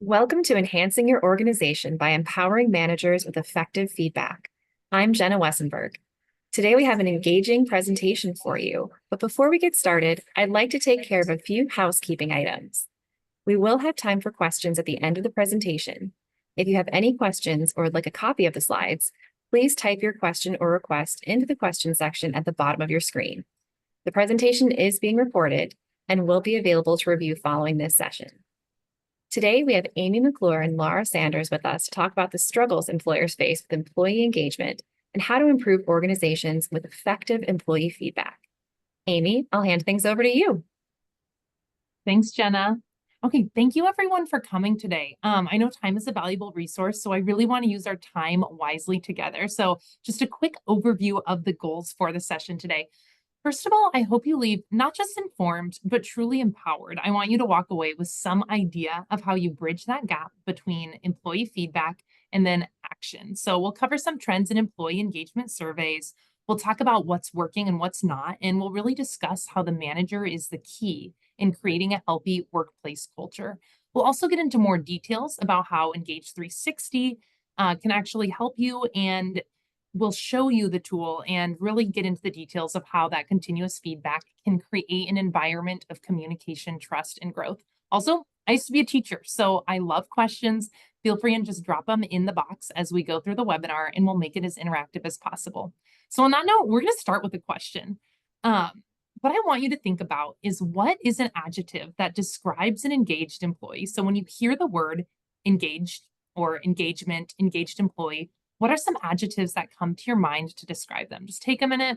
Welcome to Enhancing Your Organization by Empowering Managers with Effective Feedback. I'm Jenna Wessenberg. Today we have an engaging presentation for you, but before we get started, I'd like to take care of a few housekeeping items. We will have time for questions at the end of the presentation. If you have any questions or would like a copy of the slides, please type your question or request into the question section at the bottom of your screen. The presentation is being recorded and will be available to review following this session. Today, we have Amy McClure and Laura Sanders with us to talk about the struggles employers face with employee engagement and how to improve organizations with effective employee feedback. Amy, I'll hand things over to you. Thanks, Jenna. Okay, thank you everyone for coming today. I know time is a valuable resource, so I really want to use our time wisely together. So just a quick overview of the goals for the session today. First of all, I hope you leave not just informed, but truly empowered. I want you to walk away with some idea of how you bridge that gap between employee feedback and then action. So we'll cover some trends in employee engagement surveys. We'll talk about what's working and what's not, and we'll really discuss how the manager is the key in creating a healthy workplace culture. We'll also get into more details about how Engage 360 can actually help you, and we'll show you the tool and really get into the details of how that continuous feedback can create an environment of communication, trust, and growth. Also, I used to be a teacher, so I love questions. Feel free and just drop them in the box as we go through the webinar, and we'll make it as interactive as possible. So on that note, we're going to start with a question. What I want you to think about is, what is an adjective that describes an engaged employee? So when you hear the word engaged or engagement, engaged employee, what are some adjectives that come to your mind to describe them? Just take a minute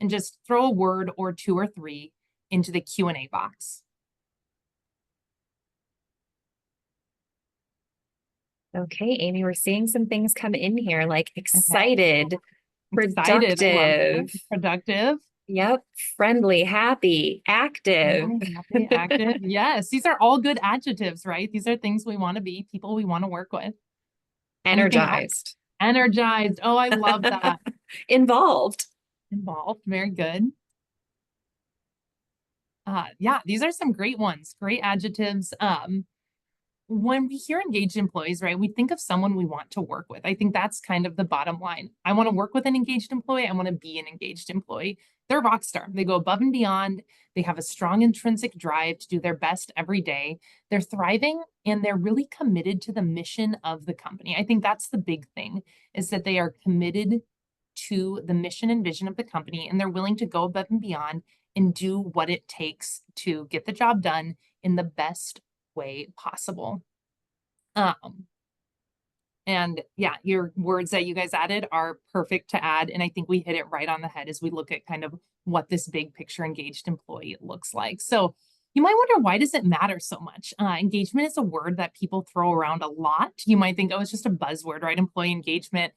and just throw a word or two or three into the Q&A box. Okay, Amy, we're seeing some things come in here like excited, Excited, productive. Yep, friendly, happy, active. Happy, active. Yes, these are all good adjectives, right? These are things we want to be, people we want to work with. Energized. Energized. Oh, I love that. Involved. Involved. Very good. Yeah, these are some great ones, great adjectives. When we hear engaged employees, right, we think of someone we want to work with. I think that's kind of the bottom line. I want to work with an engaged employee. I want to be an engaged employee. They're a rock star. They go above and beyond. They have a strong intrinsic drive to do their best every day. They're thriving and they're really committed to the mission of the company. I think that's the big thing, is that they are committed to the mission and vision of the company, and they're willing to go above and beyond and do what it takes to get the job done in the best way possible. And yeah, your words that you guys added are perfect to add. And I think we hit it right on the head as we look at kind of what this big picture engaged employee looks like. So you might wonder, why does it matter so much? Engagement is a word that people throw around a lot. You might think, oh, it's just a buzzword, right? Employee engagement.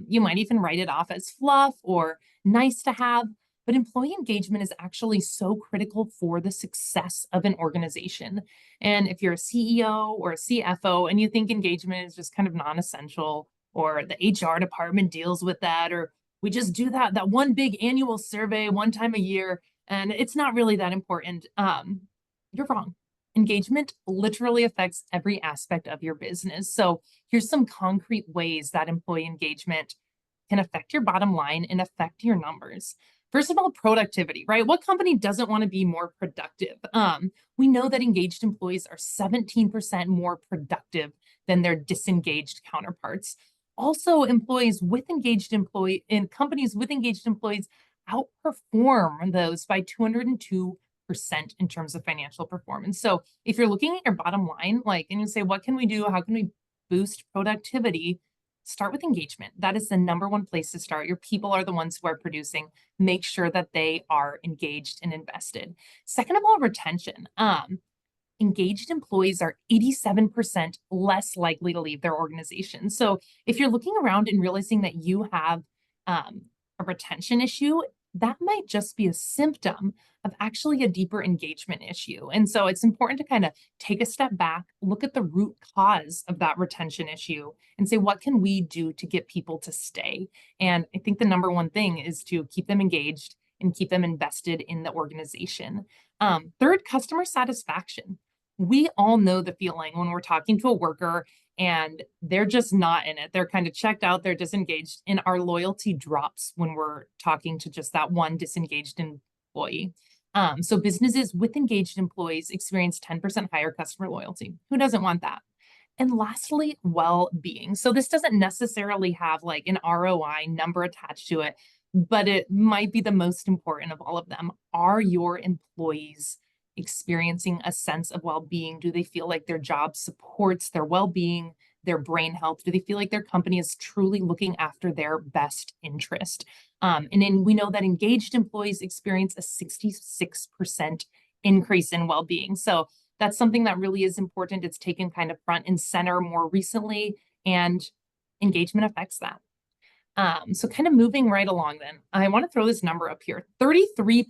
You might even write it off as fluff or nice to have. But employee engagement is actually so critical for the success of an organization. And if you're a CEO or a CFO and you think engagement is just kind of non-essential, or the HR department deals with that, or we just do that one big annual survey one time a year, and it's not really that important, you're wrong. Engagement literally affects every aspect of your business. So here's some concrete ways that employee engagement can affect your bottom line and affect your numbers. First of all, productivity, right? What company doesn't want to be more productive? We know that engaged employees are 17% more productive than their disengaged counterparts. Also, employees with engaged employee in companies with engaged employees outperform those by 202% in terms of financial performance. So if you're looking at your bottom line, and you say, what can we do? How can we boost productivity? Start with engagement. That is the number one place to start. Your people are the ones who are producing. Make sure that they are engaged and invested. Second of all, retention. Engaged employees are 87% less likely to leave their organization. So if you're looking around and realizing that you have a retention issue, that might just be a symptom of actually a deeper engagement issue. And so it's important to kind of take a step back, look at the root cause of that retention issue, and say, what can we do to get people to stay? And I think the number one thing is to keep them engaged and keep them invested in the organization. Third, customer satisfaction. we all know the feeling when we're talking to a worker and they're just not in it. They're kind of checked out, they're disengaged, and our loyalty drops when we're talking to just that one disengaged employee. So businesses with engaged employees experience 10% higher customer loyalty. Who doesn't want that? And lastly, well-being. So this doesn't necessarily have like an ROI number attached to it, but it might be the most important of all of them. Are your employees experiencing a sense of well-being? Do they feel like their job supports their well-being, their brain health? Do they feel like their company is truly looking after their best interest? And then we know that engaged employees experience a 66% increase in well-being. So that's something that really is important. It's taken kind of front and center more recently, and engagement affects that. So kind of moving right along then, I want to throw this number up here, 33%.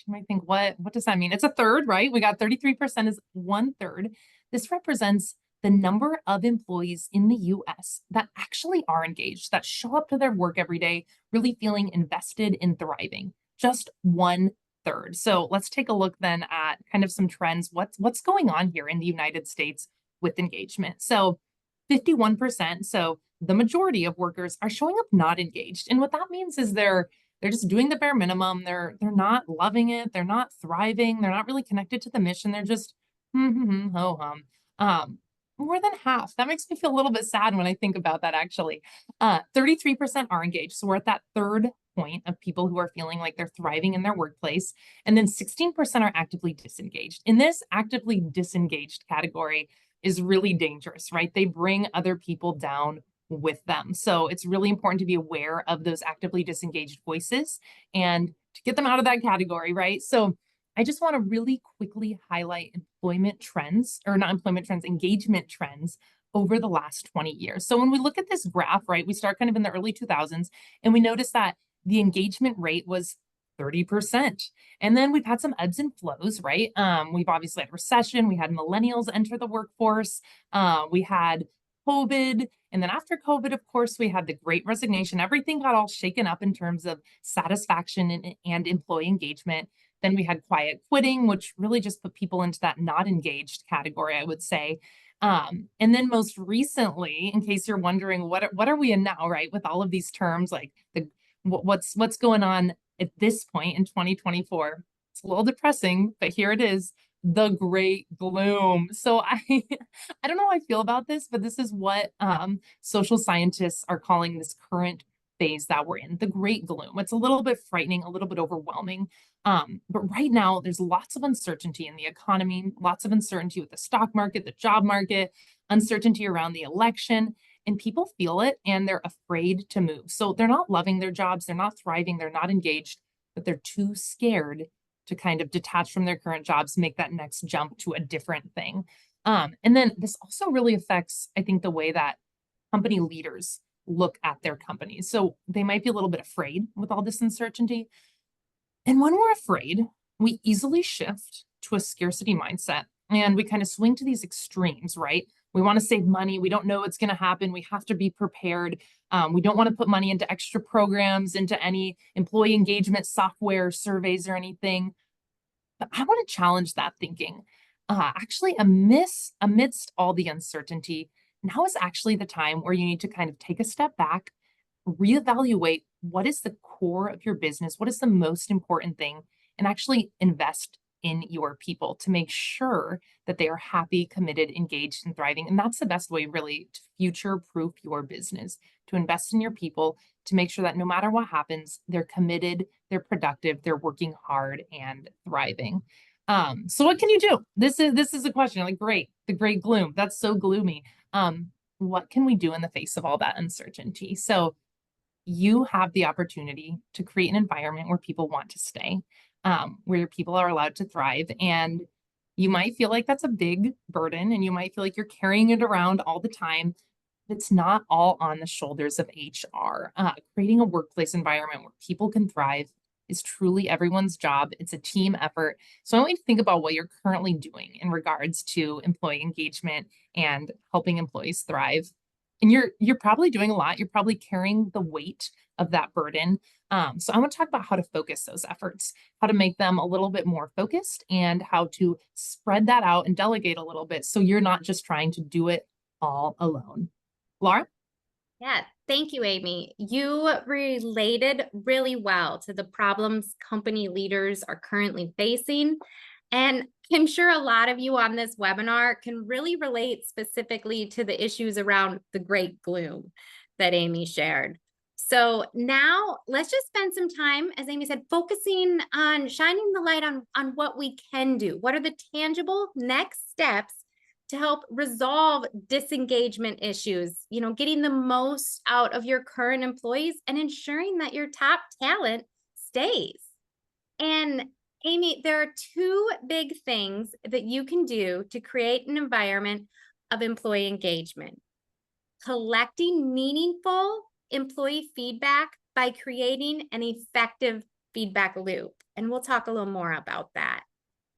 You might think, what does that mean? It's a third, right? We got 33% is 1/3. This represents the number of employees in the US that actually are engaged, that show up to their work every day, really feeling invested in thriving. Just 1/3. So let's take a look then at kind of some trends. What's going on here in the United States with engagement? So 51%. So the majority of workers are showing up not engaged. And what that means is they're just doing the bare minimum. They're not loving it. They're not thriving. They're not really connected to the mission. They're just ho hum. More than half. That makes me feel a little bit sad when I think about that actually. 33% are engaged. So we're at that third point of people who are feeling like they're thriving in their workplace. And then 16% are actively disengaged. In this actively disengaged category is really dangerous, right? They bring other people down with them. So it's really important to be aware of those actively disengaged voices and to get them out of that category, right? So I just want to really quickly highlight employment trends, or not employment trends, engagement trends over the last 20 years. So when we look at this graph, right, we start kind of in the early 2000s and we notice that the engagement rate was 30%. And then we've had some ebbs and flows, right? We've obviously had recession, we had millennials enter the workforce, we had COVID. And then after COVID, of course, we had the great resignation. Everything got all shaken up in terms of satisfaction and employee engagement. Then we had quiet quitting, which really just put people into that not engaged category, I would say. And then most recently, in case you're wondering, what are we in now, right? With all of these terms, like what's going on at this point in 2024. It's a little depressing, but here it is, the great gloom. So I don't know how I feel about this, but this is what social scientists are calling this current phase that we're in, the great gloom. It's a little bit frightening, a little bit overwhelming. But right now, there's lots of uncertainty in the economy, lots of uncertainty with the stock market, the job market, uncertainty around the election, and people feel it and they're afraid to move. So they're not loving their jobs, they're not thriving, they're not engaged, but they're too scared to kind of detach from their current jobs, make that next jump to a different thing. And then this also really affects, I think, the way that company leaders look at their companies. So they might be a little bit afraid with all this uncertainty. And when we're afraid, we easily shift to a scarcity mindset and we kind of swing to these extremes, right? We want to save money. We don't know what's going to happen. We have to be prepared. We don't want to put money into extra programs, into any employee engagement software surveys or anything. But I want to challenge that thinking. Actually, amidst all the uncertainty, now is actually the time where you need to kind of take a step back, reevaluate what is the core of your business, what is the most important thing, and actually invest in your people to make sure that they are happy, committed, engaged, and thriving. And that's the best way, really, to future proof your business, to invest in your people, to make sure that no matter what happens, they're committed, they're productive, they're working hard and thriving. So what can you do? This is a question. Like, great, the great gloom. That's so gloomy. What can we do in the face of all that uncertainty? So you have the opportunity to create an environment where people want to stay, where your people are allowed to thrive. And you might feel like that's a big burden and you might feel like you're carrying it around all the time. It's not all on the shoulders of HR. Creating a workplace environment where people can thrive is truly everyone's job. It's a team effort. So I want you to think about what you're currently doing in regards to employee engagement and helping employees thrive. And you're probably doing a lot. You're probably carrying the weight of that burden. So I want to talk about how to focus those efforts, how to make them a little bit more focused, and how to spread that out and delegate a little bit so you're not just trying to do it all alone. Laura? Yeah, thank you, Amy. You related really well to the problems company leaders are currently facing. And I'm sure a lot of you on this webinar can really relate specifically to the issues around the great gloom that Amy shared. So now let's just spend some time, as Amy said, focusing on shining the light on what we can do. What are the tangible next steps to help resolve disengagement issues, getting the most out of your current employees and ensuring that your top talent stays. And Amy, there are two big things that you can do to create an environment of employee engagement. Collecting meaningful employee feedback by creating an effective feedback loop. And we'll talk a little more about that.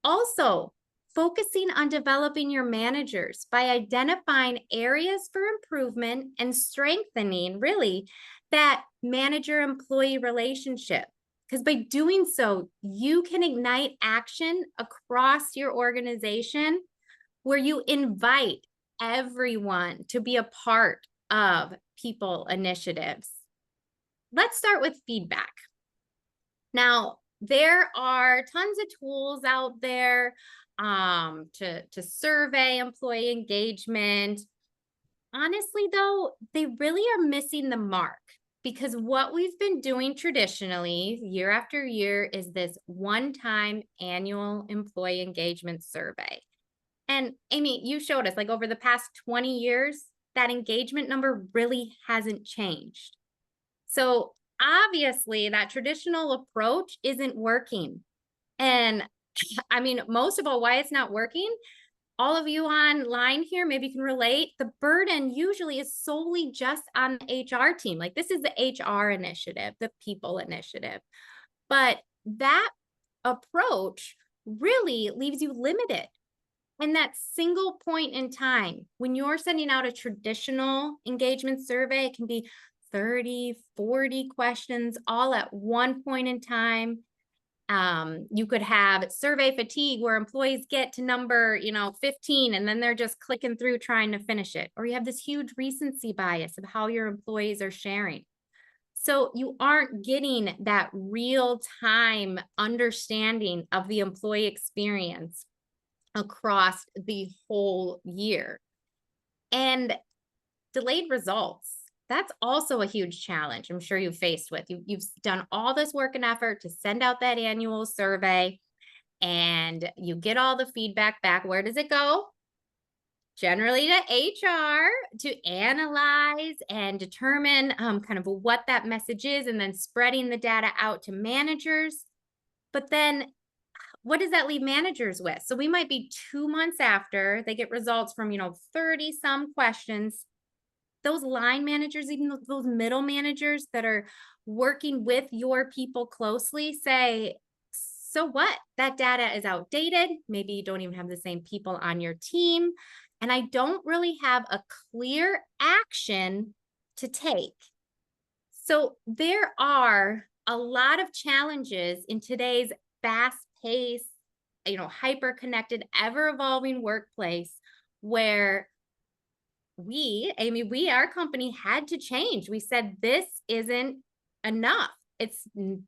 Also, focusing on developing your managers by identifying areas for improvement and strengthening really that manager-employee relationship. Because by doing so, you can ignite action across your organization where you invite everyone to be a part of people initiatives. Let's start with feedback. Now, there are tons of tools out there to survey employee engagement. Honestly, though, they really are missing the mark because what we've been doing traditionally year after year is this one-time annual employee engagement survey. And Amy, you showed us like over the past 20 years, that engagement number really hasn't changed. So obviously that traditional approach isn't working. And I mean, most of all, why it's not working, all of you online here maybe can relate. The burden usually is solely just on the HR team. Like this is the HR initiative, the people initiative. But that approach really leaves you limited. And that single point in time, when you're sending out a traditional engagement survey, it can be 30, 40 questions all at one point in time. You could have survey fatigue where employees get to number, 15, and then they're just clicking through trying to finish it. Or you have this huge recency bias of how your employees are sharing. So you aren't getting that real time understanding of the employee experience across the whole year. And delayed results. That's also a huge challenge I'm sure you've faced with. You've done all this work and effort to send out that annual survey and you get all the feedback back. Where does it go? Generally to HR to analyze and determine kind of what that message is and then spreading the data out to managers. But then what does that leave managers with? So we might be 2 months after they get results from, 30 some questions. Those line managers, even those middle managers that are working with your people closely say, so what? That data is outdated. Maybe you don't even have the same people on your team. And I don't really have a clear action to take. So there are a lot of challenges in today's fast-paced, hyper-connected, ever-evolving workplace where Amy, our company had to change. We said, this isn't enough. It's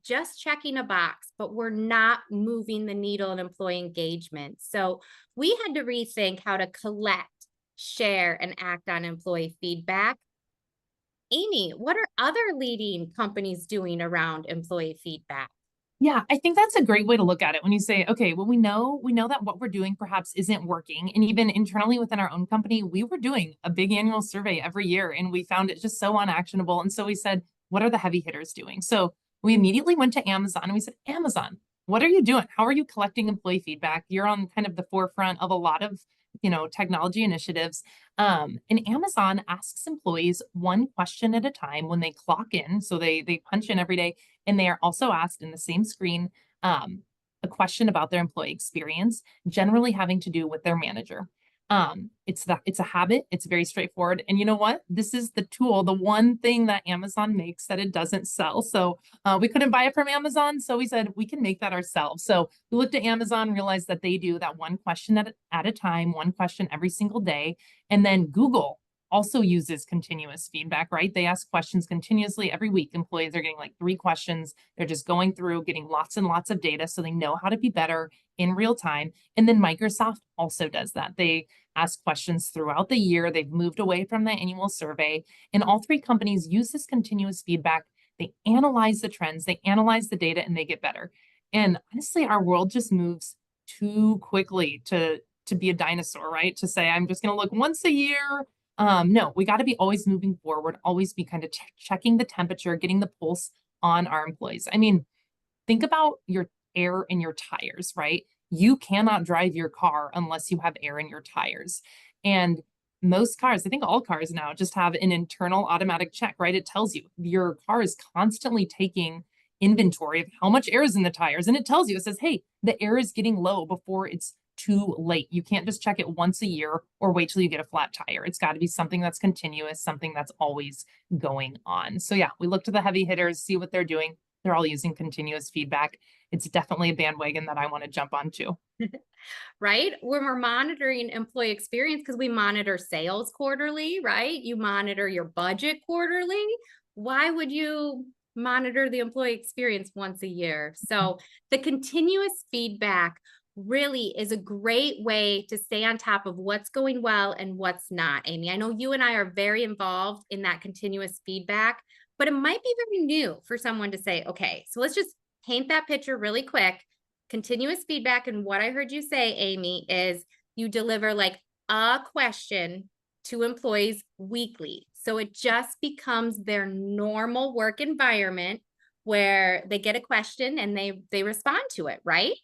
just checking a box, but we're not moving the needle in employee engagement. So we had to rethink how to collect, share, and act on employee feedback. Amy, what are other leading companies doing around employee feedback? Yeah, I think that's a great way to look at it when you say, okay, well, we know that what we're doing perhaps isn't working. And even internally within our own company, we were doing a big annual survey every year and we found it just so unactionable. And so we said, what are the heavy hitters doing? So we immediately went to Amazon and we said, Amazon, what are you doing? How are you collecting employee feedback? You're on kind of the forefront of a lot of technology initiatives. And Amazon asks employees one question at a time when they clock in. So they punch in every day, and they are also asked in the same screen a question about their employee experience, generally having to do with their manager. It's a habit. It's very straightforward. And you know what? This is the tool, the one thing that Amazon makes that it doesn't sell. So we couldn't buy it from Amazon. So we said we can make that ourselves. So we looked at Amazon, realized that they do that one question at a time, one question every single day. And then Google also uses continuous feedback, right? They ask questions continuously every week. Employees are getting like 3 questions. They're just going through, getting lots and lots of data so they know how to be better in real time. And then Microsoft also does that. They ask questions throughout the year. They've moved away from the annual survey. And all 3 companies use this continuous feedback. They analyze the trends, they analyze the data, and they get better. And honestly, our world just moves too quickly to be a dinosaur, right? To say, I'm just going to look once a year. No, we got to be always moving forward, always be kind of checking the temperature, getting the pulse on our employees. I mean, think about your air in your tires, right? You cannot drive your car unless you have air in your tires. And most cars, I think all cars now just have an internal automatic check, right? It tells you your car is constantly taking inventory of how much air is in the tires. And it tells you, it says, hey, the air is getting low before it's too late. You can't just check it once a year or wait till you get a flat tire. It's got to be something that's continuous, something that's always going on. So yeah, we look to the heavy hitters, see what they're doing. They're all using continuous feedback. It's definitely a bandwagon that I want to jump onto. Right? When we're monitoring employee experience, because we monitor sales quarterly, right? You monitor your budget quarterly. Why would you monitor the employee experience once a year? So the continuous feedback really is a great way to stay on top of what's going well and what's not, Amy. I know you and I are very involved in that continuous feedback, but it might be very new for someone to say, okay, so let's just paint that picture really quick. Continuous feedback, and what I heard you say, Amy, is you deliver like a question to employees weekly. So it just becomes their normal work environment where they get a question and they respond to it, right?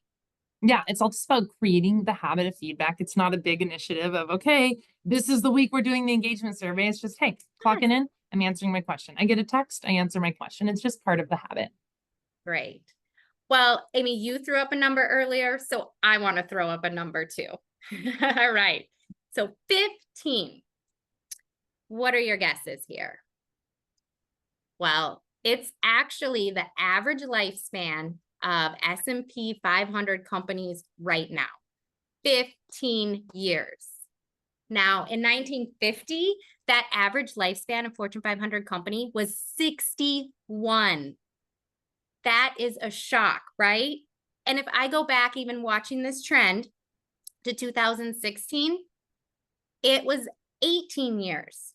Yeah, it's all just about creating the habit of feedback. It's not a big initiative of, okay, this is the week we're doing the engagement survey. It's just, hey, clocking in, I'm answering my question. I get a text, I answer my question. It's just part of the habit. Great. Well, Amy, you threw up a number earlier, so I want to throw up a number too. All right. So 15. What are your guesses here? Well, it's actually the average lifespan of S&P 500 companies right now, 15 years. Now, in 1950, that average lifespan of Fortune 500 company was 61. That is a shock, right? And if I go back even watching this trend to 2016, it was 18 years.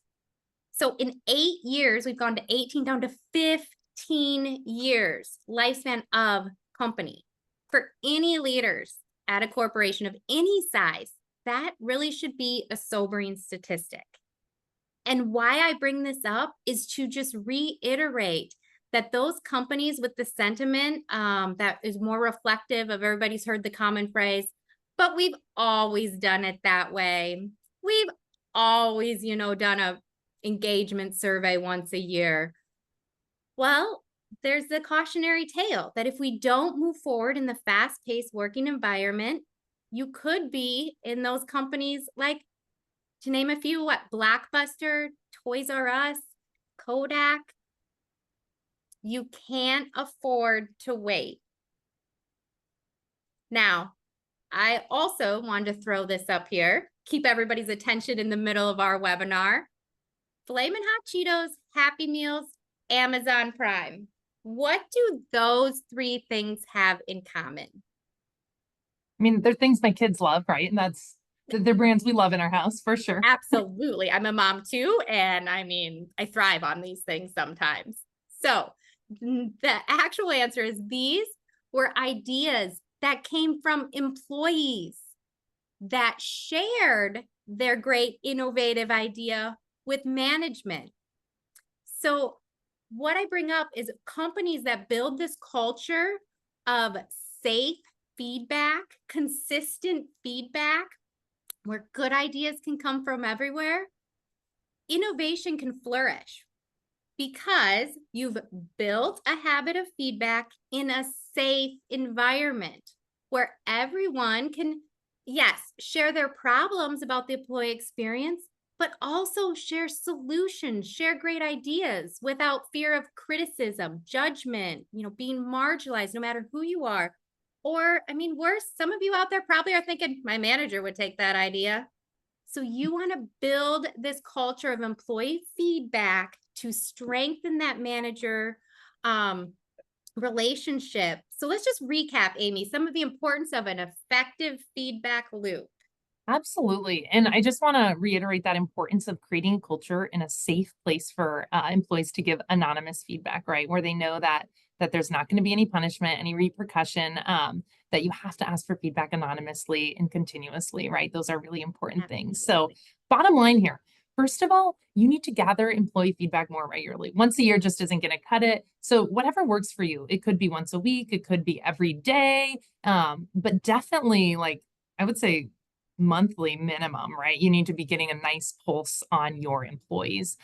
So in 8 years, we've gone to 18 down to 15 years lifespan of company. For any leaders at a corporation of any size, that really should be a sobering statistic. And why I bring this up is to just reiterate that those companies with the sentiment that is more reflective of, everybody's heard the common phrase, but we've always done it that way. We've always, done a engagement survey once a year. Well, there's the cautionary tale that if we don't move forward in the fast-paced working environment, you could be in those companies like, to name a few, Blockbuster, Toys R Us, Kodak. You can't afford to wait. Now, I also wanted to throw this up here, keep everybody's attention in the middle of our webinar. Flamin' Hot Cheetos, Happy Meals, Amazon Prime. What do those 3 things have in common? I mean, they're things my kids love, right? And they're brands we love in our house for sure. Absolutely. I'm a mom too. And I mean, I thrive on these things sometimes. So the actual answer is these were ideas that came from employees that shared their great innovative idea with management. So what I bring up is companies that build this culture of safe feedback, consistent feedback, where good ideas can come from everywhere. Innovation can flourish because you've built a habit of feedback in a safe environment where everyone can Yes, share their problems about the employee experience, but also share solutions, share great ideas without fear of criticism, judgment, being marginalized no matter who you are. Or, I mean, worse, some of you out there probably are thinking, my manager would take that idea. So you want to build this culture of employee feedback to strengthen that manager um, relationship. So let's just recap, Amy, some of the importance of an effective feedback loop. Absolutely. And I just want to reiterate that importance of creating a culture in a safe place for employees to give anonymous feedback, right? Where they know that there's not going to be any punishment, any repercussion, that you have to ask for feedback anonymously and continuously, right? Those are really important things. So Absolutely. bottom line here, first of all, you need to gather employee feedback more regularly. Once a year just isn't going to cut it. So whatever works for you, it could be once a week, it could be every day, but definitely like I would say monthly minimum, right? You need to be getting a nice pulse on your employees.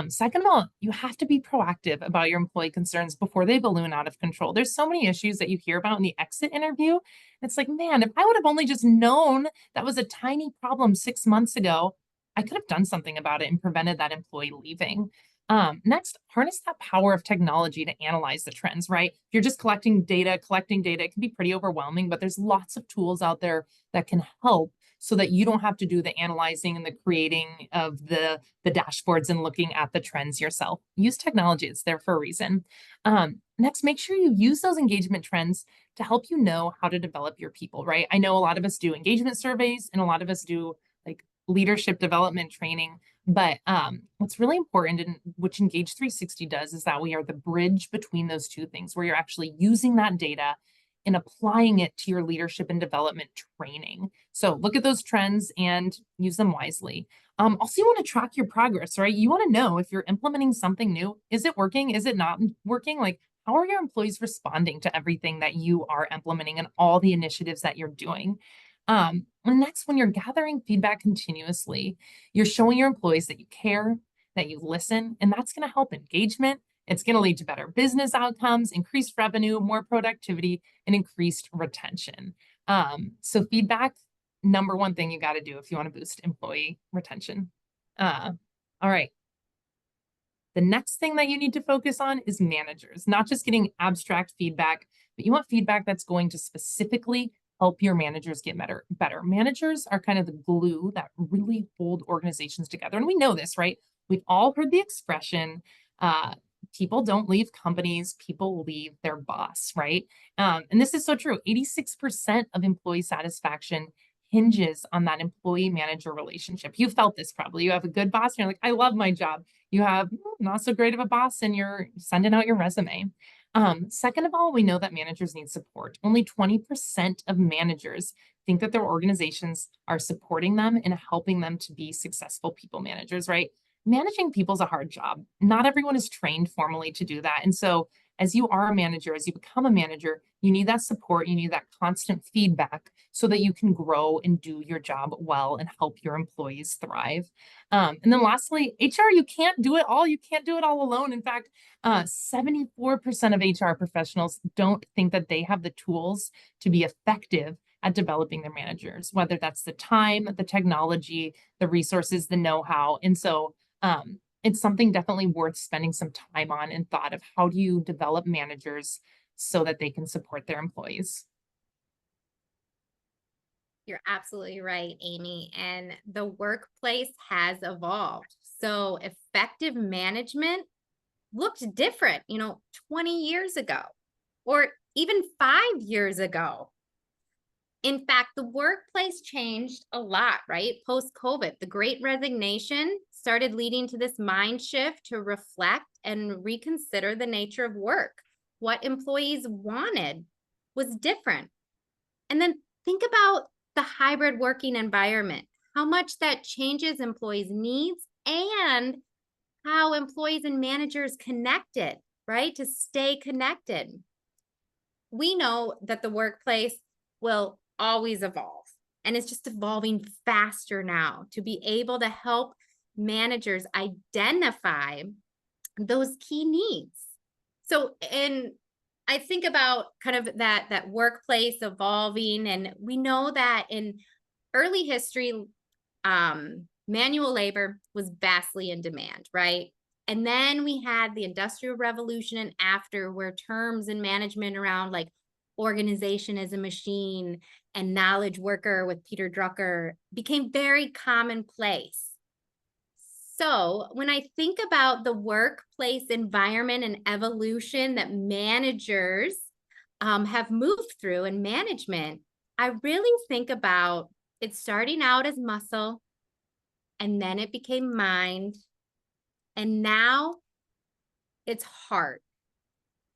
Second of all, you have to be proactive about your employee concerns before they balloon out of control. There's so many issues that you hear about in the exit interview. It's like, man, if I would have only just known that was a tiny problem 6 months ago, I could have done something about it and prevented that employee leaving. Next, harness that power of technology to analyze the trends, right? If you're just collecting data, it can be pretty overwhelming, but there's lots of tools out there that can help so that you don't have to do the analyzing and the creating of the dashboards and looking at the trends yourself. Use technology, it's there for a reason. Next, make sure you use those engagement trends to help you know how to develop your people, right? I know a lot of us do engagement surveys and a lot of us do like leadership development training. But what's really important, and which Engage 360 does, is that we are the bridge between those two things, where you're actually using that data and applying it to your leadership and development training. So look at those trends and use them wisely. Also, you want to track your progress, right? You want to know if you're implementing something new. Is it working? Is it not working? Like, how are your employees responding to everything that you are implementing and all the initiatives that you're doing? And next, when you're gathering feedback continuously, you're showing your employees that you care, that you listen, and that's going to help engagement. It's going to lead to better business outcomes, increased revenue, more productivity, and increased retention. So feedback, number one thing you got to do if you want to boost employee retention. All right. The next thing that you need to focus on is managers, not just getting abstract feedback, but you want feedback that's going to specifically help your managers get better. Managers are kind of the glue that really hold organizations together. And we know this, right? We've all heard the expression, people don't leave companies, people leave their boss, right? And this is so true. 86% of employee satisfaction hinges on that employee manager relationship. You felt this probably. You have a good boss, and you're like, I love my job. You have not so great of a boss, and you're sending out your resume. Second of all, we know that managers need support. Only 20% of managers think that their organizations are supporting them and helping them to be successful people managers, right? Managing people is a hard job. Not everyone is trained formally to do that. And so, as you are a manager, as you become a manager, you need that support, you need that constant feedback so that you can grow and do your job well and help your employees thrive. And then lastly, HR, you can't do it all. You can't do it all alone. In fact, 74% of HR professionals don't think that they have the tools to be effective at developing their managers, whether that's the time, the technology, the resources, the know-how. And so it's something definitely worth spending some time on and thought of how do you develop managers so that they can support their employees. You're absolutely right, Amy. And the workplace has evolved. So effective management looked different, 20 years ago or even 5 years ago. In fact, the workplace changed a lot, right? Post COVID, the great resignation started leading to this mind shift to reflect and reconsider the nature of work. What employees wanted was different. And then think about the hybrid working environment, how much that changes employees' needs and how employees and managers connected, right? To stay connected. We know that the workplace will always evolve and it's just evolving faster now to be able to help managers identify those key needs. So, and I think about kind of that workplace evolving, and we know that in early history, manual labor was vastly in demand, right? And then we had the Industrial Revolution and after, where terms in management around like organization as a machine and knowledge worker with Peter Drucker became very commonplace. So when I think about the workplace environment and evolution that managers have moved through in management, I really think about it starting out as muscle, and then it became mind, and now it's heart.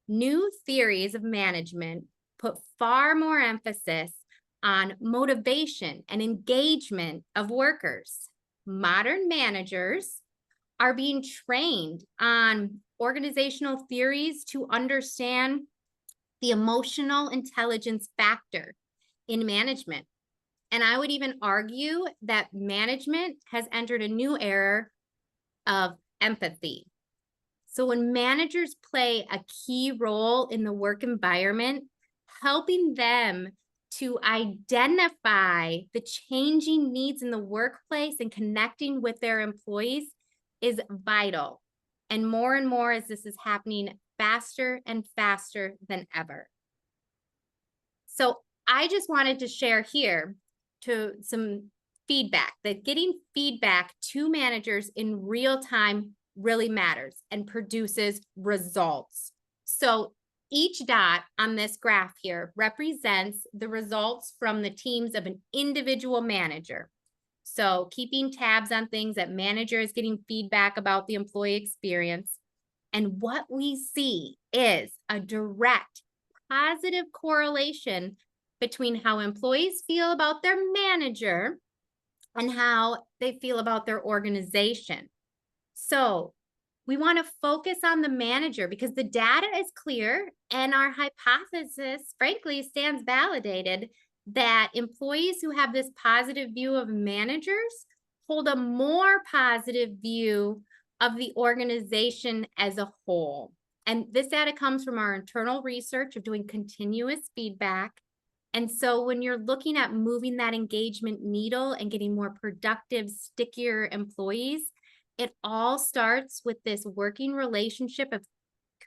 New theories of management put far more emphasis on motivation and engagement of workers. Modern managers are being trained on organizational theories to understand the emotional intelligence factor in management. And I would even argue that management has entered a new era of empathy. So when managers play a key role in the work environment, helping them to identify the changing needs in the workplace and connecting with their employees is vital. And more as this is happening faster and faster than ever. So I just wanted to share here to some feedback, that getting feedback to managers in real time really matters and produces results. So each dot on this graph here represents the results from the teams of an individual manager. So keeping tabs on things that manager is getting feedback about the employee experience. And what we see is a direct positive correlation between how employees feel about their manager and how they feel about their organization. So we want to focus on the manager because the data is clear and our hypothesis, frankly, stands validated that employees who have this positive view of managers hold a more positive view of the organization as a whole. And this data comes from our internal research of doing continuous feedback. And so when you're looking at moving that engagement needle and getting more productive, stickier employees, it all starts with this working relationship of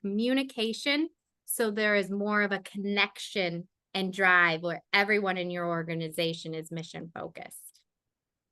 communication. So there is more of a connection and drive where everyone in your organization is mission focused.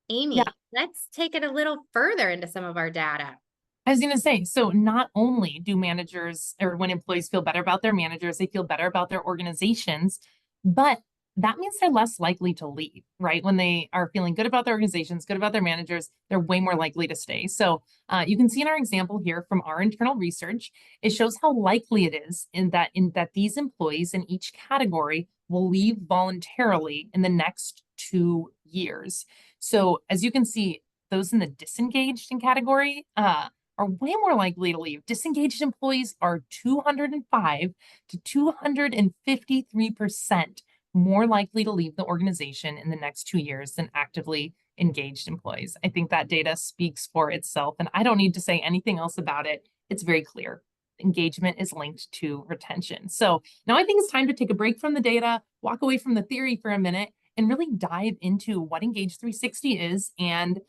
Amy, Yeah. let's take it a little further into some of our data. I was going to say, so not only do managers, or when employees feel better about their managers, they feel better about their organizations, but that means they're less likely to leave, right? When they are feeling good about their organizations, good about their managers, they're way more likely to stay. So you can see in our example here from our internal research, it shows how likely it is in that these employees in each category will leave voluntarily in the next 2 years. So as you can see, those in the disengaged in category are way more likely to leave. Disengaged employees are 205 to 253% more likely to leave the organization in the next 2 years than actively engaged employees. I think that data speaks for itself, and I don't need to say anything else about it. It's very clear. Engagement is linked to retention. So now I think it's time to take a break from the data, walk away from the theory for a minute, and really dive into what Engage 360 is and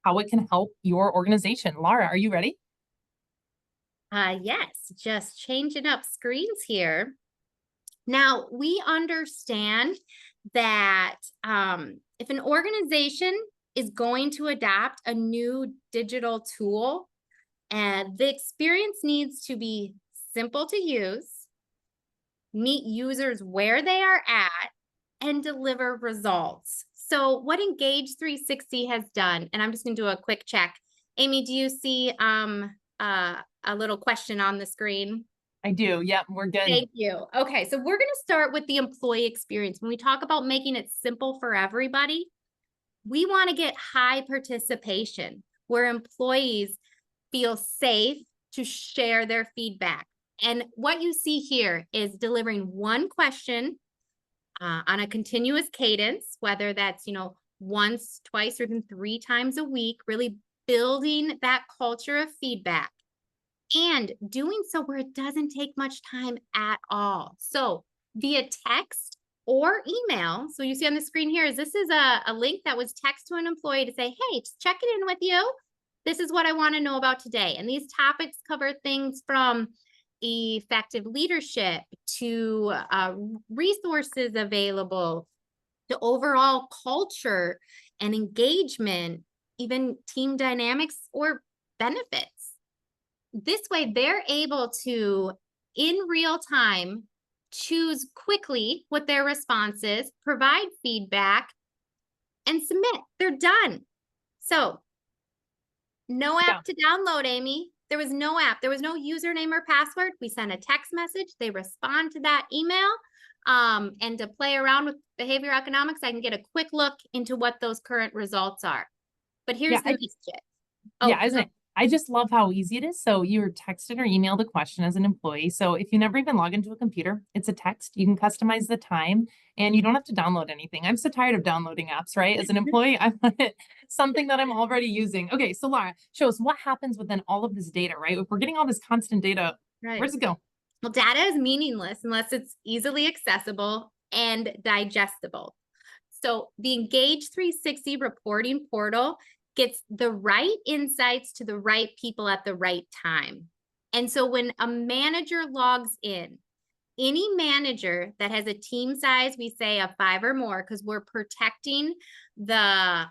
how it can help your organization. Laura, are you ready? Yes, just changing up screens here. Now, we understand that if an organization is going to adopt a new digital tool, and the experience needs to be simple to use, meet users where they are at, and deliver results. So what Engage 360 has done, and I'm just going to do a quick check. Amy, do you see a little question on the screen? I do. Yep, we're good. Thank you. Okay, so we're going to start with the employee experience. When we talk about making it simple for everybody, we want to get high participation where employees feel safe to share their feedback. And what you see here is delivering one question on a continuous cadence, whether that's, once, twice, or even 3 times a week, really building that culture of feedback and doing so where it doesn't take much time at all. So via text or email. So you see on the screen here is this is a link that was text to an employee to say, hey, just checking in with you. This is what I want to know about today. And these topics cover things from effective leadership to resources available to overall culture and engagement, even team dynamics or benefits. This way, they're able to, in real time, choose quickly what their response is, provide feedback, and submit. They're done. So, no app to download, Amy. There was no app. There was no username or password. We send a text message. They respond to that email. And to play around with behavioral economics, I can get a quick look into what those current results are. But here's the digit. I just love how easy it is. So you're texted or emailed a question as an employee. So if you never even log into a computer, it's a text. You can customize the time and you don't have to download anything. I'm so tired of downloading apps, right? As an employee, I want something that I'm already using. Okay, so Laura, show us what happens within all of this data, right? If we're getting all this constant data, where does it go? Well, data is meaningless unless it's easily accessible and digestible. So the Engage 360 reporting portal gets the right insights to the right people at the right time. And so when a manager logs in, any manager that has a team size, we say of 5 or more, because we're protecting the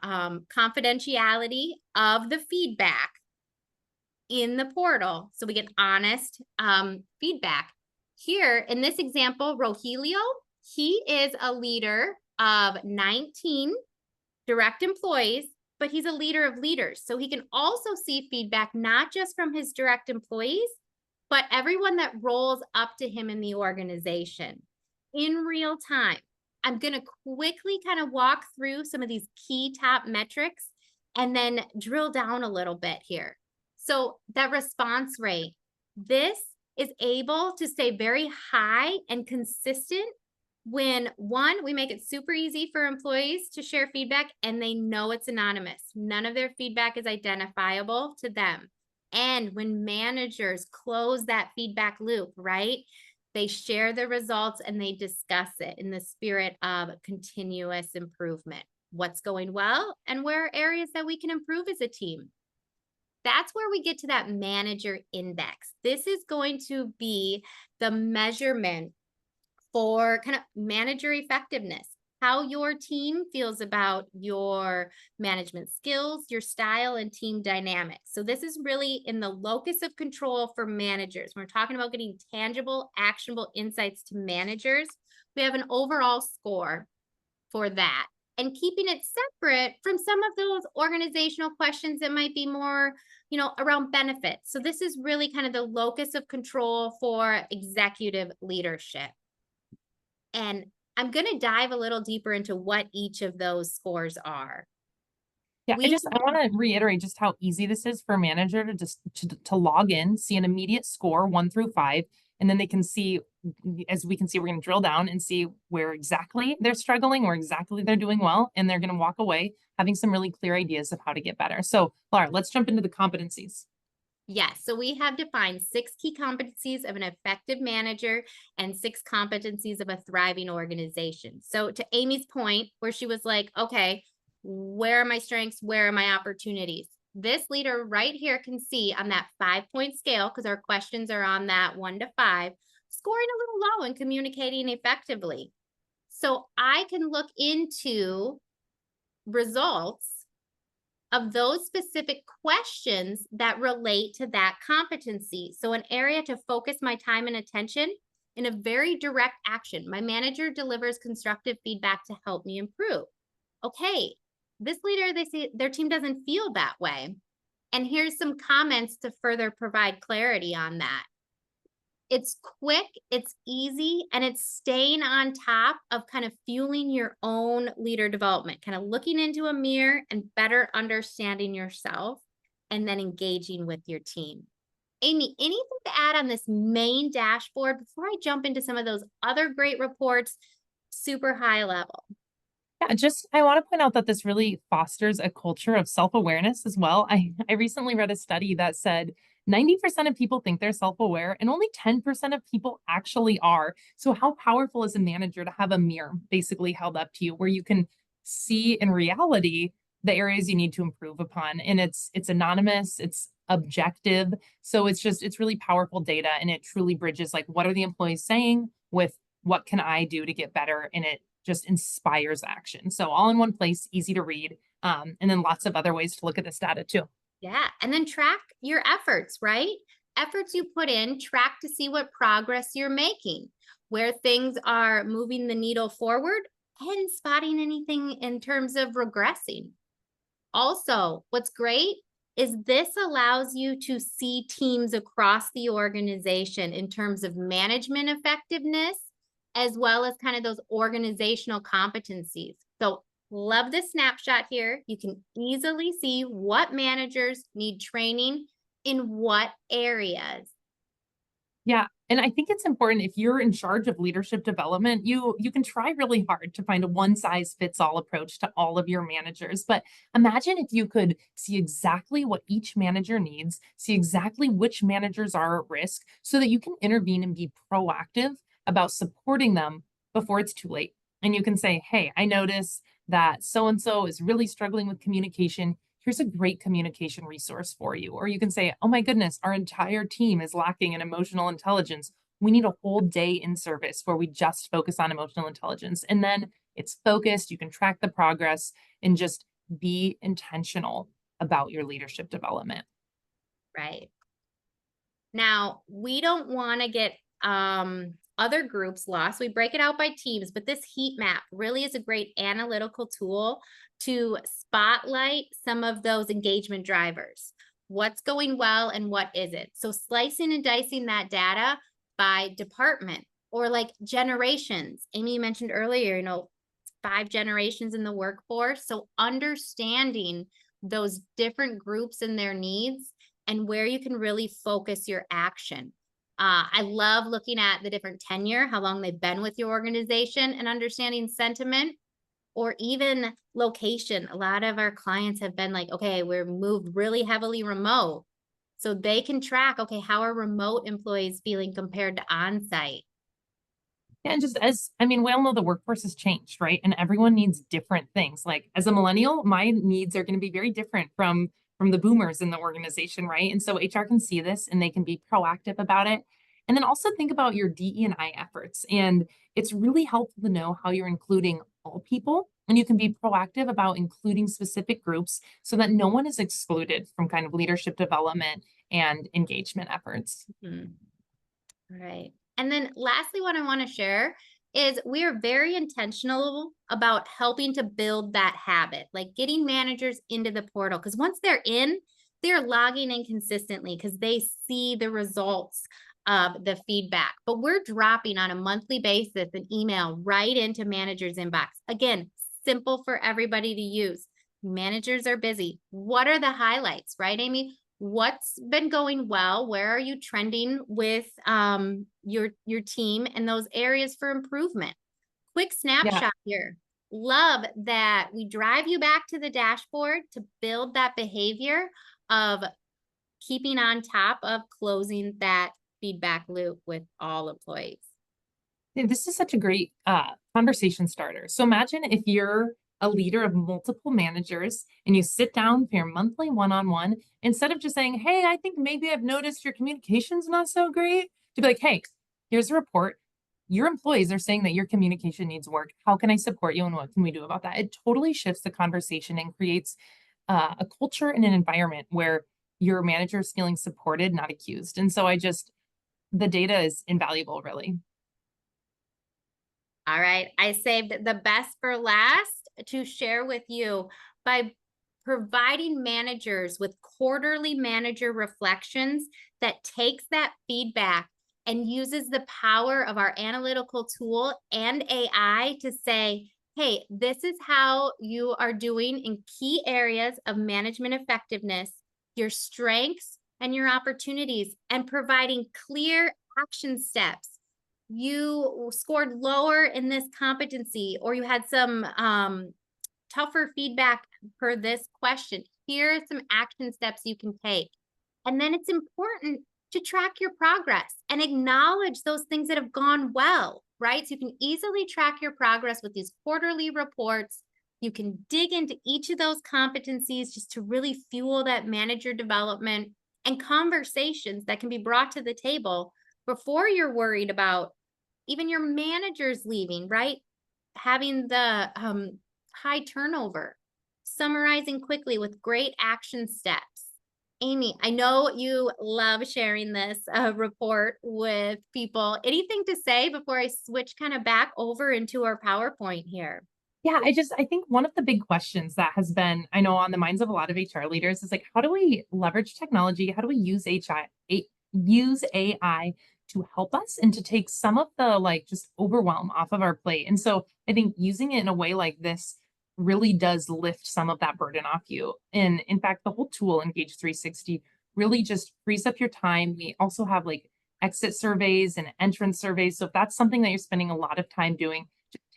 confidentiality of the feedback in the portal. So we get honest feedback. Here in this example, Rogelio, he is a leader of 19 direct employees, but he's a leader of leaders. So he can also see feedback, not just from his direct employees, but everyone that rolls up to him in the organization in real time. I'm going to quickly kind of walk through some of these key top metrics and then drill down a little bit here. So that response rate, this is able to stay very high and consistent when, one, we make it super easy for employees to share feedback and they know it's anonymous. None of their feedback is identifiable to them. And when managers close that feedback loop, right, they share the results and they discuss it in the spirit of continuous improvement. What's going well and where are areas that we can improve as a team. That's where we get to that manager index. This is going to be the measurement for kind of manager effectiveness, how your team feels about your management skills, your style, and team dynamics. So this is really in the locus of control for managers. When we're talking about getting tangible, actionable insights to managers, we have an overall score for that. And keeping it separate from some of those organizational questions that might be more, around benefits. So this is really kind of the locus of control for executive leadership. And I'm going to dive a little deeper into what each of those scores are. Yeah, I want to reiterate just how easy this is for a manager to just to log in, see an immediate score 1 through 5, and then they can see, as we can see, we're going to drill down and see where exactly they're struggling or exactly they're doing well, and they're going to walk away having some really clear ideas of how to get better. So, Laura, let's jump into the competencies. Yes, so we have defined 6 key competencies of an effective manager and 6 competencies of a thriving organization. So to Amy's point, where she was like, okay, where are my strengths? Where are my opportunities? This leader right here can see on that 5-point scale, because our questions are on that 1 to 5, scoring a little low and communicating effectively. So I can look into results of those specific questions that relate to that competency. So an area to focus my time and attention in a very direct action. My manager delivers constructive feedback to help me improve. Okay, this leader, they say their team doesn't feel that way. And here's some comments to further provide clarity on that. It's quick, it's easy, and it's staying on top of kind of fueling your own leader development, kind of looking into a mirror and better understanding yourself and then engaging with your team. Amy, anything to add on this main dashboard before I jump into some of those other great reports, super high level? Yeah, I want to point out that this really fosters a culture of self-awareness as well. I recently read a study that said 90% of people think they're self-aware and only 10% of people actually are. So how powerful is a manager to have a mirror basically held up to you where you can see in reality the areas you need to improve upon. And it's anonymous, it's objective. So it's really powerful data, and it truly bridges like what are the employees saying with what can I do to get better, and it just inspires action. So all in one place, easy to read, and then lots of other ways to look at this data too. Yeah. And then track your efforts, right? Efforts you put in, track to see what progress you're making, where things are moving the needle forward, and spotting anything in terms of regressing. Also, what's great is this allows you to see teams across the organization in terms of management effectiveness, as well as kind of those organizational competencies. So love this snapshot here. You can easily see what managers need training in what areas. Yeah. And I think it's important if you're in charge of leadership development, you can try really hard to find a one size fits all approach to all of your managers. But imagine if you could see exactly what each manager needs, see exactly which managers are at risk so that you can intervene and be proactive about supporting them before it's too late. And you can say, "Hey, I notice that so and so is really struggling with communication. Here's a great communication resource for you." Or you can say, "Oh my goodness, our entire team is lacking in emotional intelligence. We need a whole day in service where we just focus on emotional intelligence." And then it's focused, you can track the progress and just be intentional about your leadership development. Right. Now, we don't want to get other groups lost. We break it out by teams, but this heat map really is a great analytical tool to spotlight some of those engagement drivers. What's going well and what isn't. So slicing and dicing that data by department or like generations. Amy mentioned earlier, 5 generations in the workforce. So understanding those different groups and their needs and where you can really focus your action. I love looking at the different tenure, how long they've been with your organization, and understanding sentiment or even location. A lot of our clients have been like, okay, we're moved really heavily remote. So they can track, okay, how are remote employees feeling compared to on-site? Yeah, and just as I mean, we all know the workforce has changed, right? And everyone needs different things. Like as a millennial, my needs are going to be very different from the boomers in the organization, right? And so HR can see this and they can be proactive about it. And then also think about your DE&I efforts. And it's really helpful to know how you're including all people. And you can be proactive about including specific groups so that no one is excluded from kind of leadership development and engagement efforts. Mhm. Right. And then lastly, what I want to share is we are very intentional about helping to build that habit, like getting managers into the portal. Because once they're in, they're logging in consistently because they see the results of the feedback. But we're dropping on a monthly basis an email right into managers' inbox. Again, simple for everybody to use. Managers are busy. What are the highlights, right, Amy? What's been going well? Where are you trending with your team and those areas for improvement? Quick Yeah. snapshot here. Love that we drive you back to the dashboard to build that behavior of keeping on top of closing that feedback loop with all employees. Yeah, this is such a great conversation starter. So imagine if you're a leader of multiple managers and you sit down for your monthly one-on-one, instead of just saying, "Hey, I think maybe I've noticed your communication's not so great," to be like, "Hey, here's a report. Your employees are saying that your communication needs work. How can I support you and what can we do about that?" It totally shifts the conversation and creates a culture and an environment where your manager is feeling supported, not accused. And so the data is invaluable, really. All right. I saved the best for last to share with you by providing managers with quarterly manager reflections that takes that feedback and uses the power of our analytical tool and AI to say, hey, this is how you are doing in key areas of management effectiveness, your strengths and your opportunities, and providing clear action steps. You scored lower in this competency, or you had some tougher feedback per this question. Here are some action steps you can take. And then it's important to track your progress and acknowledge those things that have gone well, right? So you can easily track your progress with these quarterly reports. You can dig into each of those competencies just to really fuel that manager development and conversations that can be brought to the table before you're worried about even your managers leaving, right? Having the high turnover, summarizing quickly with great action steps. Amy, I know you love sharing this report with people. Anything to say before I switch kind of back over into our PowerPoint here? Yeah, I think one of the big questions that has been, I know, on the minds of a lot of HR leaders is like, how do we leverage technology? How do we use AI to help us and to take some of the like just overwhelm off of our plate? And so I think using it in a way like this really does lift some of that burden off you. And in fact, the whole tool Engage 360 really just frees up your time. We also have like exit surveys and entrance surveys. So if that's something that you're spending a lot of time doing,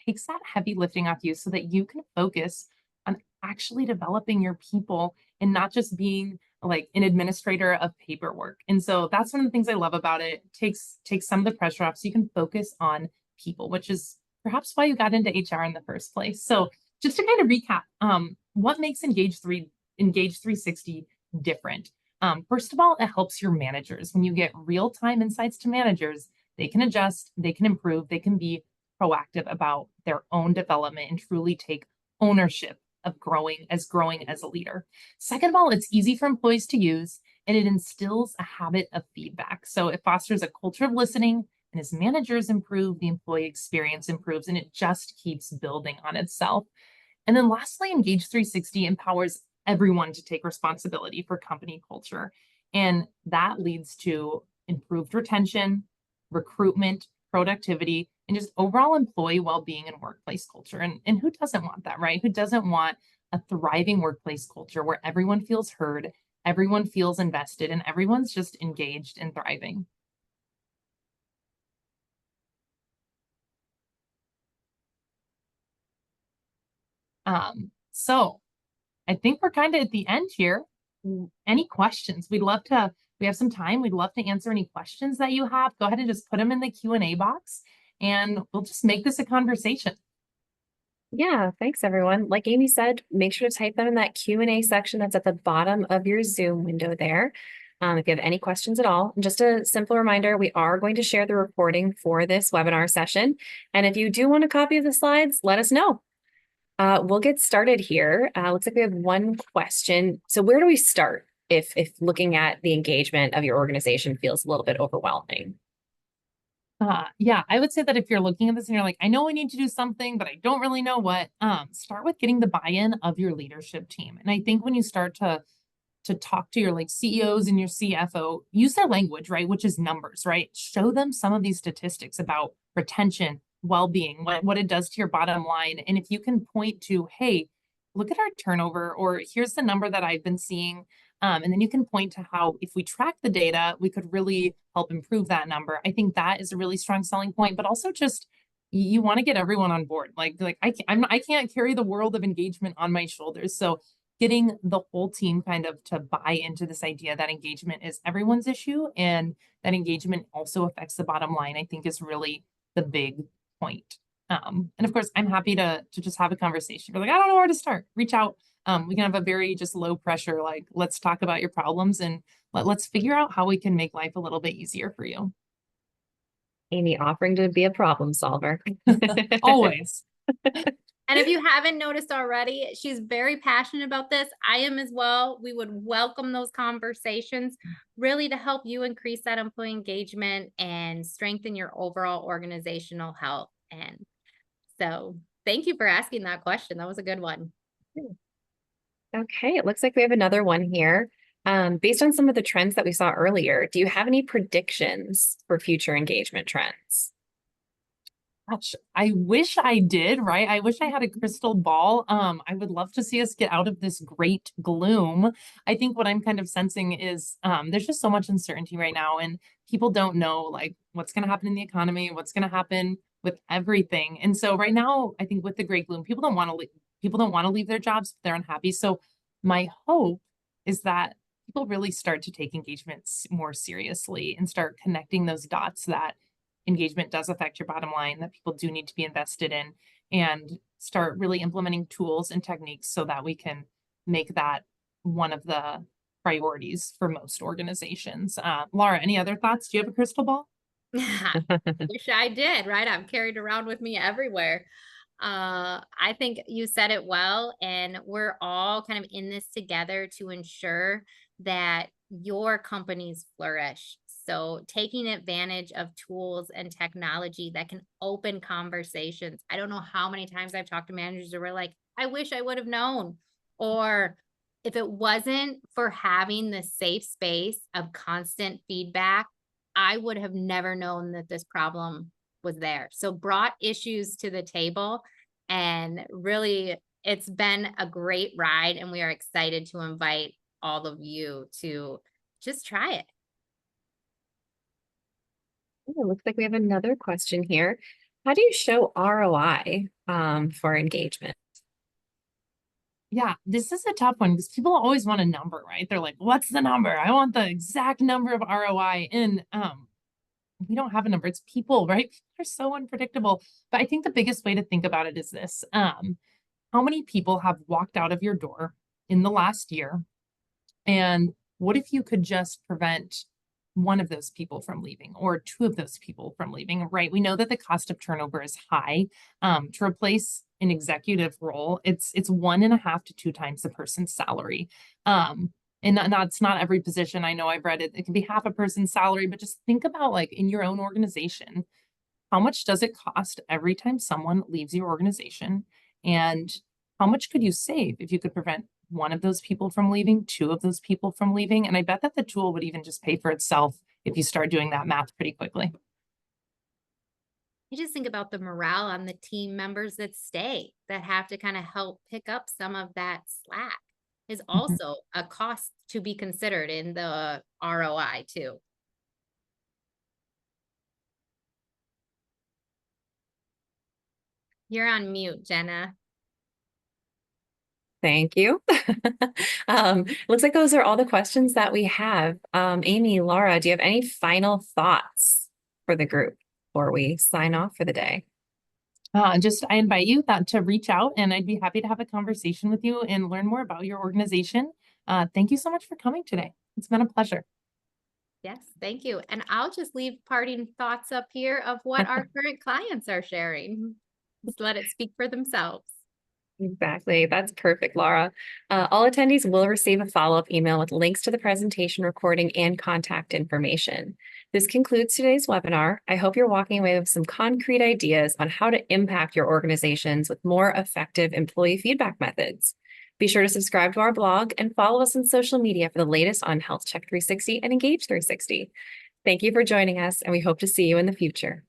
takes that heavy lifting off you so that you can focus on actually developing your people and not just being like an administrator of paperwork. And so that's one of the things I love about it. Takes some of the pressure off so you can focus on people, which is perhaps why you got into HR in the first place. So just to kind of recap, what makes Engage 360 different? First of all, it helps your managers. When you get real-time insights to managers, they can adjust, they can improve, they can be proactive about their own development and truly take ownership of growing as a leader. Second of all, it's easy for employees to use and it instills a habit of feedback. So it fosters a culture of listening, and as managers improve, the employee experience improves, and it just keeps building on itself. And then lastly, Engage 360 empowers everyone to take responsibility for company culture. And that leads to improved retention, recruitment, productivity, and just overall employee well-being and workplace culture. And who doesn't want that, right? Who doesn't want a thriving workplace culture where everyone feels heard, everyone feels invested, and everyone's just engaged and thriving? So I think we're kind of at the end here. Any questions? We have some time. We'd love to answer any questions that you have. Go ahead and just put them in the Q&A box and we'll just make this a conversation. Yeah, thanks everyone. Like Amy said, make sure to type them in that Q&A section that's at the bottom of your Zoom window there. If you have any questions at all. And just a simple reminder, we are going to share the recording for this webinar session. And if you do want a copy of the slides, let us know. We'll get started here. Looks like we have one question. So where do we start if looking at the engagement of your organization feels a little bit overwhelming? Yeah, I would say that if you're looking at this and you're like, I know I need to do something, but I don't really know what, start with getting the buy-in of your leadership team. And I think when you start to talk to your like CEOs and your CFO, use their language, right? Which is numbers, right? Show them some of these statistics about retention, well-being, what it does to your bottom line. And if you can point to, hey, look at our turnover, or here's the number that I've been seeing. And then you can point to how if we track the data, we could really help improve that number. I think that is a really strong selling point, but also just you want to get everyone on board. Like I can't carry the world of engagement on my shoulders. So getting the whole team kind of to buy into this idea that engagement is everyone's issue and that engagement also affects the bottom line, I think is really the big point. And of course, I'm happy to just have a conversation. You're like, I don't know where to start. Reach out. We can have a very just low pressure, like, let's talk about your problems and let's figure out how we can make life a little bit easier for you. Amy offering to be a problem solver. Always. And if you haven't noticed already, she's very passionate about this. I am as well. We would welcome those conversations really to help you increase that employee engagement and strengthen your overall organizational health. And so thank you for asking that question. That was a good one. Okay, it looks like we have another one here. Based on some of the trends that we saw earlier, do you have any predictions for future engagement trends? Gosh, I wish I did, right? I wish I had a crystal ball. I would love to see us get out of this great gloom. I think what I'm kind of sensing is there's just so much uncertainty right now, and people don't know like what's going to happen in the economy, what's going to happen with everything. And so right now, I think with the great gloom, people don't want to leave their jobs, they're unhappy. So my hope is that people really start to take engagement more seriously and start connecting those dots that engagement does affect your bottom line, that people do need to be invested in, and start really implementing tools and techniques so that we can make that one of the priorities for most organizations. Laura, any other thoughts? Do you have a crystal ball? Wish I did, right? I'm carried around with me everywhere. I think you said it well, and we're all kind of in this together to ensure that your companies flourish. So taking advantage of tools and technology that can open conversations. I don't know how many times I've talked to managers who were like, I wish I would have known. Or if it wasn't for having the safe space of constant feedback, I would have never known that this problem was there. So brought issues to the table, and really it's been a great ride, and we are excited to invite all of you to just try it. It looks like we have another question here. How do you show ROI for engagement? Yeah, this is a tough one because people always want a number, right? They're like, what's the number? I want the exact number of ROI. And we don't have a number. It's people, right? They're so unpredictable. But I think the biggest way to think about it is this. How many people have walked out of your door in the last year? And what if you could just prevent one of those people from leaving or two of those people from leaving, right? We know that the cost of turnover is high. To replace an executive role, it's 1.5 to 2 times the person's salary. And that's not every position. I know I've read it. It can be half a person's salary, but just think about like in your own organization, how much does it cost every time someone leaves your organization? And how much could you save if you could prevent one of those people from leaving, two of those people from leaving? And I bet that the tool would even just pay for itself if you start doing that math pretty quickly. You just think about the morale on the team members that stay, that have to kind of help pick up some of that slack, is also a cost to be considered in the ROI too. You're on mute, Jenna. Thank you. Looks like those are all the questions that we have. Amy, Laura, do you have any final thoughts for the group before we sign off for the day? I invite you to reach out, and I'd be happy to have a conversation with you and learn more about your organization. Thank you so much for coming today. It's been a pleasure. Yes, thank you. And I'll just leave parting thoughts up here of what our current clients are sharing. Just let it speak for themselves. Exactly. That's perfect, Laura. All attendees will receive a follow-up email with links to the presentation recording and contact information. This concludes today's webinar. I hope you're walking away with some concrete ideas on how to impact your organizations with more effective employee feedback methods. Be sure to subscribe to our blog and follow us on social media for the latest on Health Check 360 and Engage 360. Thank you for joining us, and we hope to see you in the future.